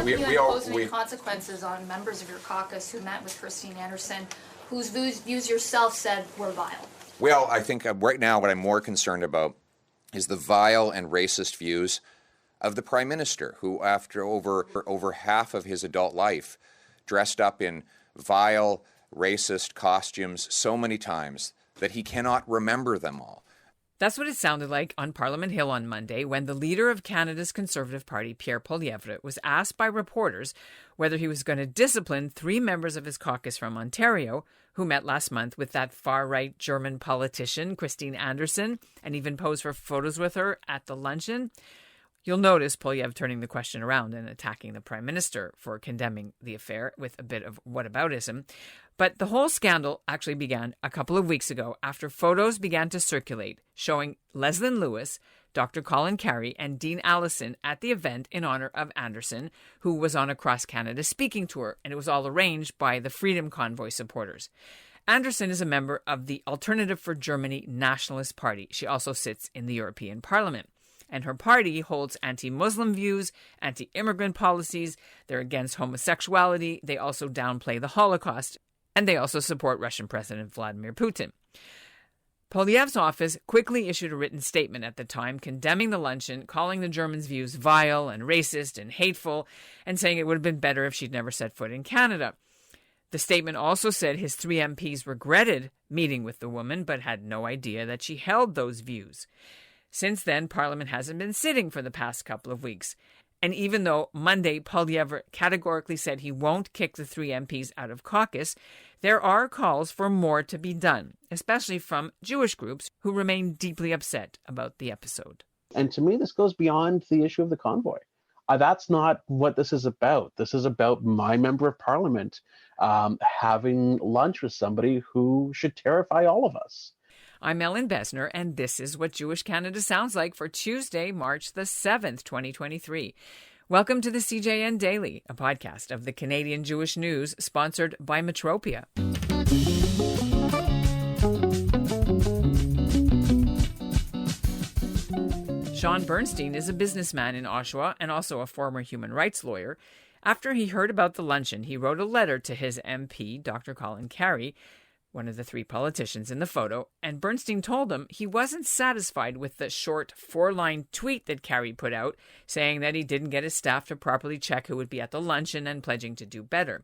you impose any consequences on members of your caucus who met with Christine Anderson, whose views yourself said were vile? Well, I think right now what I'm more concerned about is the vile and racist views of the Prime Minister, who after over half of his adult life dressed up in vile, racist costumes so many times that he cannot remember them all. That's what it sounded like on Parliament Hill on Monday when the leader of Canada's Conservative Party, Pierre Poilievre, was asked by reporters whether he was going to discipline 3 members of his caucus from Ontario who met last month with that far-right German politician, Christine Anderson, and even posed for photos with her at the luncheon. You'll notice Poilievre turning the question around and attacking the Prime Minister for condemning the affair with a bit of whataboutism. But the whole scandal actually began a couple of weeks ago after photos began to circulate showing Leslyn Lewis, Dr. Colin Carrie, and Dean Allison at the event in honor of Anderson, who was on a cross-Canada speaking tour, and it was all arranged by the Freedom Convoy supporters. Anderson is a member of the Alternative for Germany Nationalist Party. She also sits in the European Parliament. And her party holds anti-Muslim views, anti-immigrant policies. They're against homosexuality. They also downplay the Holocaust. And they also support Russian President Vladimir Putin. Poilievre's office quickly issued a written statement at the time condemning the luncheon, calling the Germans' views vile and racist and hateful, and saying it would have been better if she'd never set foot in Canada. The statement also said his 3 MPs regretted meeting with the woman, but had no idea that she held those views. Since then, Parliament hasn't been sitting for the past couple of weeks. And even though Monday Poilievre categorically said he won't kick the 3 MPs out of caucus, there are calls for more to be done, especially from Jewish groups who remain deeply upset about the episode. And to me, this goes beyond the issue of the convoy. That's not what this is about. This is about my member of Parliament having lunch with somebody who should terrify all of us. I'm Ellen Besner, and this is what Jewish Canada sounds like for Tuesday, March the 7th, 2023. Welcome to the CJN Daily, a podcast of the Canadian Jewish News, sponsored by Metropia. Sean Bernstein is a businessman in Oshawa and also a former human rights lawyer. After he heard about the luncheon, he wrote a letter to his MP, Dr. Colin Carrie, one of the 3 politicians in the photo, and Bernstein told him he wasn't satisfied with the short 4-line tweet that Carrie put out, saying that he didn't get his staff to properly check who would be at the luncheon and pledging to do better.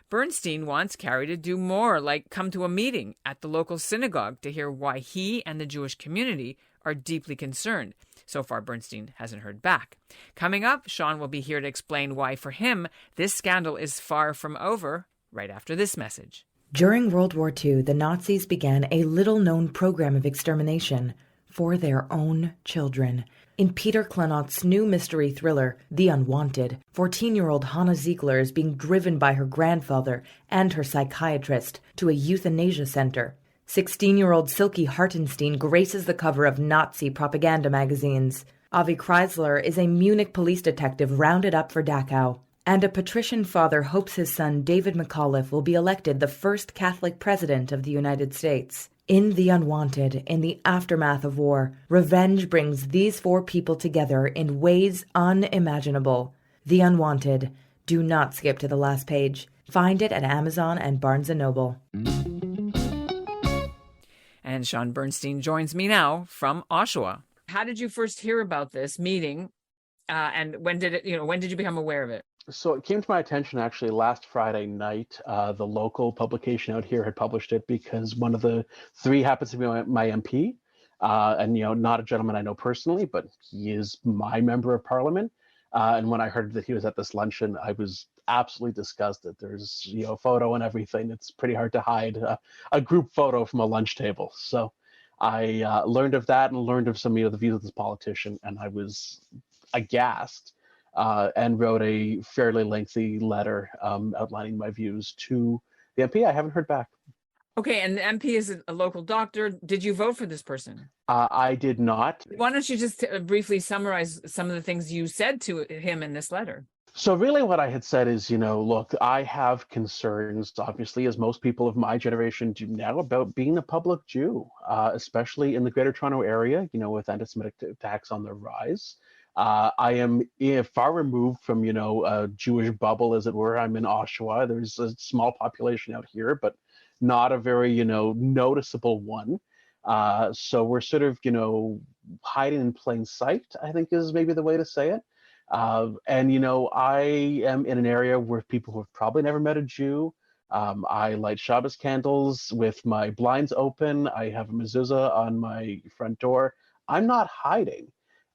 Bernstein wants Carrie to do more, like come to a meeting at the local synagogue to hear why he and the Jewish community are deeply concerned. So far, Bernstein hasn't heard back. Coming up, Sean will be here to explain why, for him, this scandal is far from over, right after this message. During World War II, the Nazis began a little-known program of extermination for their own children. In Peter Klenott's new mystery thriller, The Unwanted, 14-year-old Hannah Ziegler is being driven by her grandfather and her psychiatrist to a euthanasia center. 16-year-old Silke Hartenstein graces the cover of Nazi propaganda magazines. Avi Kreisler is a Munich police detective rounded up for Dachau. And a patrician father hopes his son David McAuliffe will be elected the first Catholic president of the United States. In The Unwanted, in the aftermath of war, revenge brings these 4 people together in ways unimaginable. The Unwanted. Do not skip to the last page. Find it at Amazon and Barnes & Noble. And Sean Bernstein joins me now from Oshawa. How did you first hear about this meeting? And when did you become aware of it? So it came to my attention actually last Friday night. The local publication out here had published it because one of the 3 happens to be my MP, and not a gentleman I know personally, but he is my member of Parliament. And when I heard that he was at this luncheon, I was absolutely disgusted. There's a photo and everything. It's pretty hard to hide a group photo from a lunch table. So I learned of that and learned of some the views of this politician, and I was aghast. And wrote a fairly lengthy letter outlining my views to the MP. I haven't heard back. Okay, and the MP is a local doctor. Did you vote for this person? I did not. Why don't you just briefly summarize some of the things you said to him in this letter? So really what I had said is, look, I have concerns, obviously, as most people of my generation do now, about being a public Jew, especially in the Greater Toronto area, with anti-Semitic attacks on the rise. I am far removed from, a Jewish bubble, as it were. I'm in Oshawa. There's a small population out here, but not a very, noticeable one. So we're sort of, hiding in plain sight, I think is maybe the way to say it. And, I am in an area where people who have probably never met a Jew. I light Shabbos candles with my blinds open. I have a mezuzah on my front door. I'm not hiding.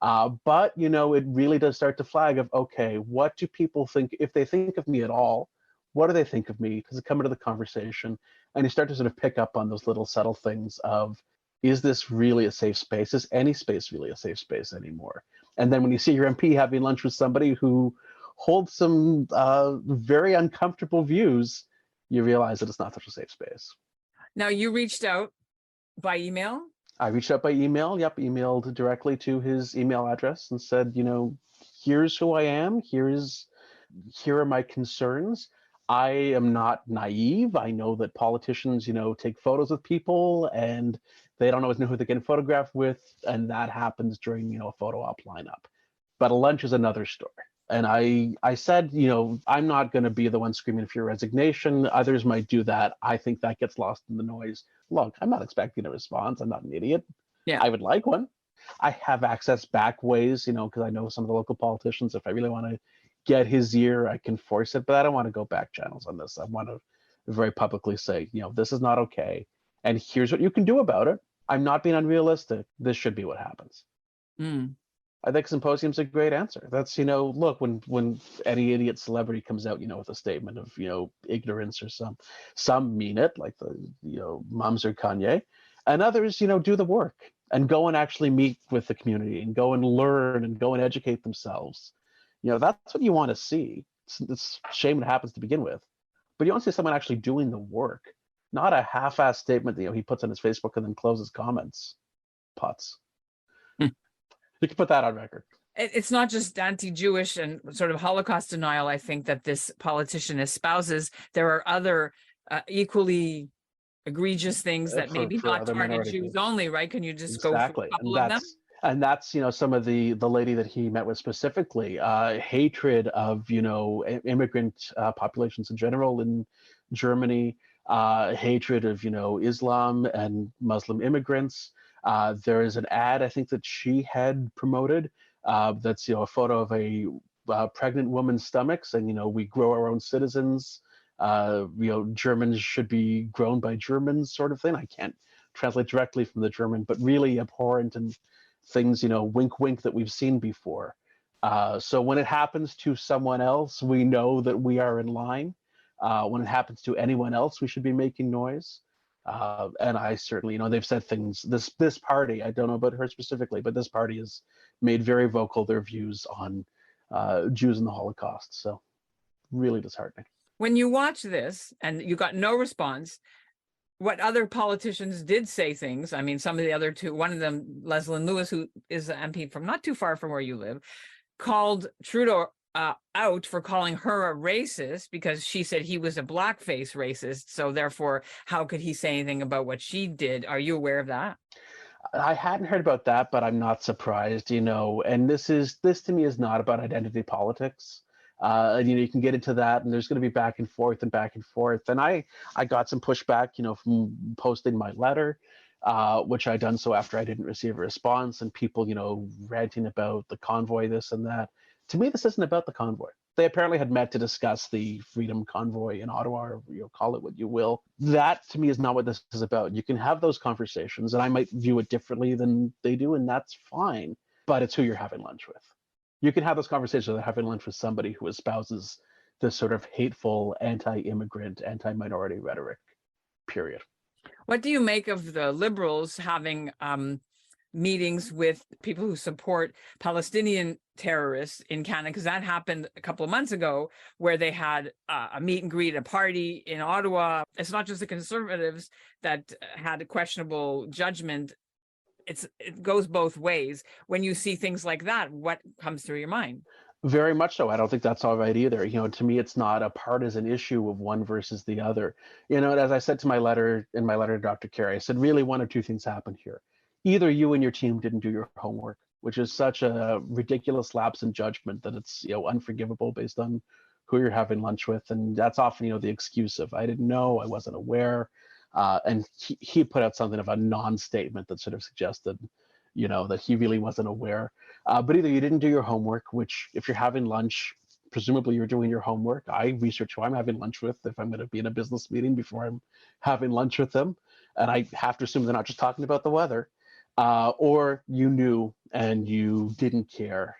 But, it really does start to flag of, okay, what do people think, if they think of me at all, what do they think of me? Does it come into the conversation? And you start to sort of pick up on those little subtle things of, is this really a safe space? Is any space really a safe space anymore? And then when you see your MP having lunch with somebody who holds some very uncomfortable views, you realize that it's not such a safe space. Now, you reached out by email? I reached out by email. Yep, emailed directly to his email address and said, here's who I am. Here are my concerns. I am not naive. I know that politicians, take photos with people and they don't always know who they're getting photographed with. And that happens during, a photo op lineup. But a lunch is another story. And I said, I'm not going to be the one screaming for your resignation. Others might do that. I think that gets lost in the noise. Look, I'm not expecting a response. I'm not an idiot. Yeah. I would like one. I have access back ways, because I know some of the local politicians. If I really want to get his ear, I can force it. But I don't want to go back channels on this. I want to very publicly say, this is not okay. And here's what you can do about it. I'm not being unrealistic. This should be what happens. Mm. I think symposium's a great answer. That's, look, when any idiot celebrity comes out, with a statement of, ignorance or some mean it, like the, Moms or Kanye, and others, do the work and go and actually meet with the community and go and learn and go and educate themselves. That's what you want to see. It's a shame it happens to begin with, but you want to see someone actually doing the work, not a half-assed statement that, he puts on his Facebook and then closes comments. Putz. You can put that on record. It's not just anti-Jewish and sort of Holocaust denial, I think, that this politician espouses. There are other equally egregious things that maybe not target Jews only, right? Can you just go through a couple of them? And that's, some of the lady that he met with specifically, hatred of, immigrant populations in general in Germany, hatred of, Islam and Muslim immigrants. There is an ad, I think, that she had promoted that's, a photo of a pregnant woman's stomach saying, we grow our own citizens. Germans should be grown by Germans, sort of thing. I can't translate directly from the German, but really abhorrent and things, wink, wink that we've seen before. So when it happens to someone else, we know that we are in line. When it happens to anyone else, we should be making noise. And I certainly, they've said things, this party, I don't know about her specifically, but this party has made very vocal their views on Jews and the Holocaust. So really disheartening. When you watch this and you got no response, what other politicians did say things? I mean, some of the other two, one of them, Leslyn Lewis, who is an MP from not too far from where you live, called Trudeau out for calling her a racist because she said he was a blackface racist. So therefore, how could he say anything about what she did? Are you aware of that? I hadn't heard about that, but I'm not surprised, and this to me is not about identity politics. You can get into that and there's going to be back and forth. And I got some pushback, from posting my letter, which I done so after I didn't receive a response, and people, ranting about the convoy, this and that. To me, this isn't about the convoy. They apparently had met to discuss the Freedom Convoy in Ottawa, or call it what you will. That, to me, is not what this is about. You can have those conversations, and I might view it differently than they do, and that's fine. But it's who you're having lunch with. You can have those conversations without having lunch with somebody who espouses this sort of hateful, anti-immigrant, anti-minority rhetoric, period. What do you make of the Liberals having meetings with people who support Palestinian terrorists in Canada? Because that happened a couple of months ago where they had a meet and greet, a party in Ottawa. It's not just the Conservatives that had a questionable judgment. It goes both ways. When you see things like that, what comes through your mind? Very much so. I don't think that's all right either. To me, it's not a partisan issue of one versus the other. As I said in my letter to Dr. Carrie, I said, really one or two things happened here. Either you and your team didn't do your homework, which is such a ridiculous lapse in judgment that it's unforgivable based on who you're having lunch with. And that's often the excuse of I didn't know, I wasn't aware. And he put out something of a non-statement that sort of suggested that he really wasn't aware. But either you didn't do your homework, which if you're having lunch, presumably you're doing your homework. I research who I'm having lunch with if I'm going to be in a business meeting before I'm having lunch with them. And I have to assume they're not just talking about the weather. Or you knew and you didn't care,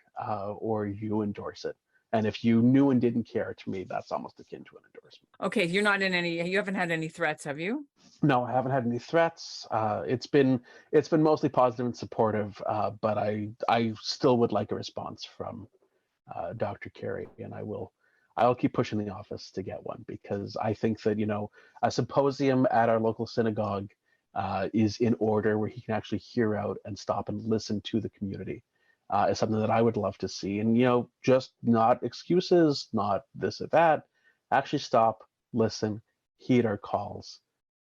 or you endorse it. And if you knew and didn't care, to me, that's almost akin to an endorsement. Okay, you haven't had any threats, have you? No, I haven't had any threats. It's been mostly positive and supportive, but I still would like a response from Dr. Carrie, and I'll keep pushing the office to get one, because I think that a symposium at our local synagogue is in order, where he can actually hear out and stop and listen to the community, is something that I would love to see. And just not excuses, not this or that. Actually stop, listen, heed our calls,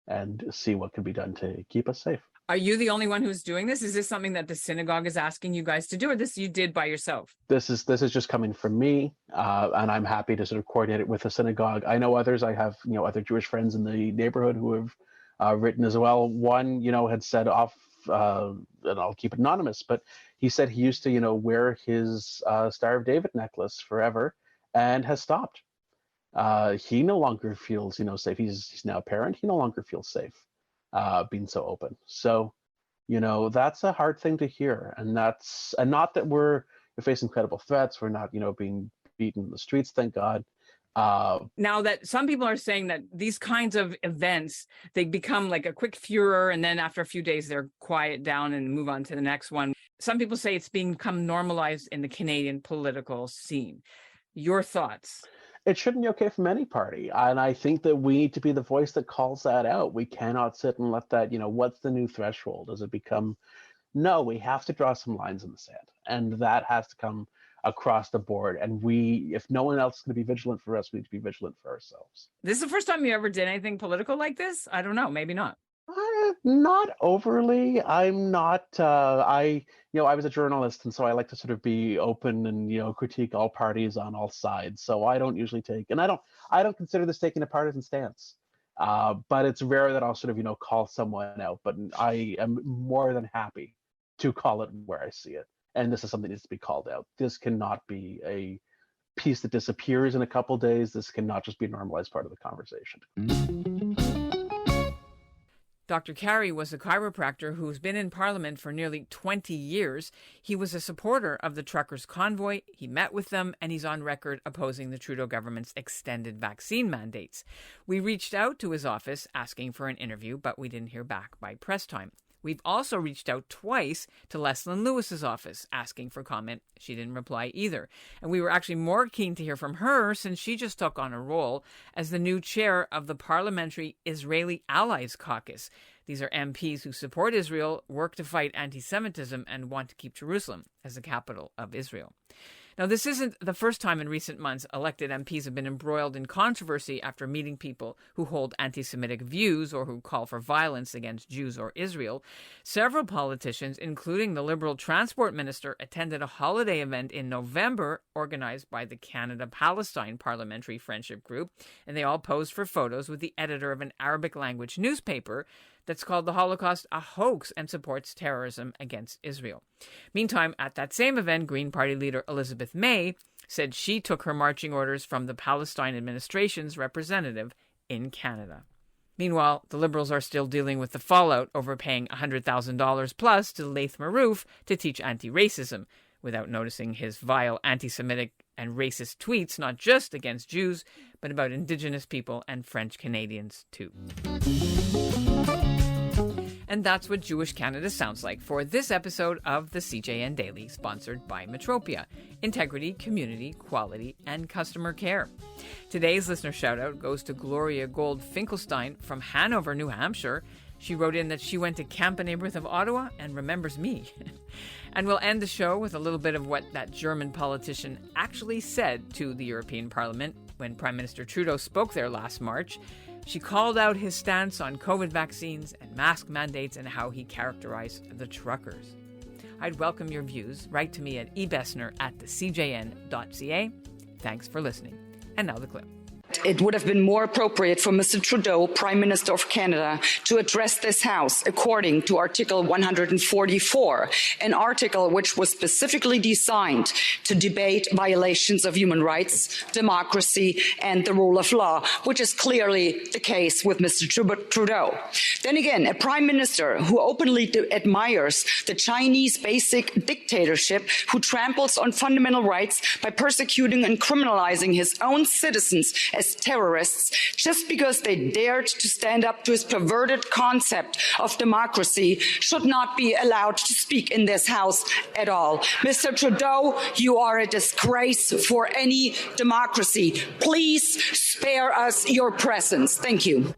and see what can be done to keep us safe. Are you the only one who's doing this? Is this something that the synagogue is asking you guys to do, or this you did by yourself? This is just coming from me, and I'm happy to sort of coordinate it with the synagogue. I know others. I have other Jewish friends in the neighborhood who have written as well. One had said off, and I'll keep it anonymous, but he said he used to wear his Star of David necklace forever and has stopped. He no longer feels safe. He's now a parent. He no longer feels safe being so open. So that's a hard thing to hear, and not that we're facing credible threats. We're not being beaten in the streets, thank God. Now that some people are saying that these kinds of events, they become like a quick furor, and then after a few days they're quiet down and move on to the next one. Some people say it's become normalized in the Canadian political scene. Your thoughts? It shouldn't be okay from any party. And I think that we need to be the voice that calls that out. We cannot sit and let that, what's the new threshold? Does it become, no, we have to draw some lines in the sand. And that has to come across the board. And if no one else is going to be vigilant for us, we need to be vigilant for ourselves. This is the first time you ever did anything political like this? I don't know, maybe not. Not overly. I'm not. I was a journalist, and so I like to sort of be open and critique all parties on all sides. So I don't usually take, and I don't consider this taking a partisan stance. But it's rare that I'll sort of call someone out. But I am more than happy to call it where I see it, and this is something that needs to be called out. This cannot be a piece that disappears in a couple days. This cannot just be a normalized part of the conversation. Dr. Carrie was a chiropractor who's been in Parliament for nearly 20 years. He was a supporter of the truckers' convoy. He met with them, and he's on record opposing the Trudeau government's extended vaccine mandates. We reached out to his office asking for an interview, but we didn't hear back by press time. We've also reached out twice to Leslyn Lewis's office asking for comment. She didn't reply either. And we were actually more keen to hear from her since she just took on a role as the new chair of the Parliamentary Israeli Allies Caucus. These are MPs who support Israel, work to fight anti-Semitism, and want to keep Jerusalem as the capital of Israel. Now, this isn't the first time in recent months elected MPs have been embroiled in controversy after meeting people who hold anti-Semitic views or who call for violence against Jews or Israel. Several politicians, including the Liberal Transport Minister, attended a holiday event in November organized by the Canada-Palestine Parliamentary Friendship Group, and they all posed for photos with the editor of an Arabic-language newspaper that's called the Holocaust a hoax and supports terrorism against Israel. Meantime, at that same event, Green Party leader Elizabeth May said she took her marching orders from the Palestine administration's representative in Canada. Meanwhile, the Liberals are still dealing with the fallout over paying $100,000 plus to Laith Marouf to teach anti-racism, without noticing his vile anti-Semitic and racist tweets, not just against Jews, but about Indigenous people and French Canadians too. And that's what Jewish Canada sounds like for this episode of the CJN Daily, sponsored by Metropia. Integrity, community, quality, and customer care. Today's listener shoutout goes to Gloria Gold Finkelstein from Hanover, New Hampshire. She wrote in that she went to camp in the neighborhood of Ottawa and remembers me. And we'll end the show with a little bit of what that German politician actually said to the European Parliament when Prime Minister Trudeau spoke there last March. She called out his stance on COVID vaccines and mask mandates and how he characterized the truckers. I'd welcome your views. Write to me at ebessner@thecjn.ca. Thanks for listening. And now the clip. It would have been more appropriate for Mr. Trudeau, Prime Minister of Canada, to address this House according to Article 144, an article which was specifically designed to debate violations of human rights, democracy, and the rule of law, which is clearly the case with Mr. Trudeau. Then again, a Prime Minister who openly admires the Chinese basic dictatorship, who tramples on fundamental rights by persecuting and criminalizing his own citizens as terrorists just because they dared to stand up to his perverted concept of democracy, should not be allowed to speak in this House at all. Mr. Trudeau, you are a disgrace for any democracy. Please spare us your presence. Thank you.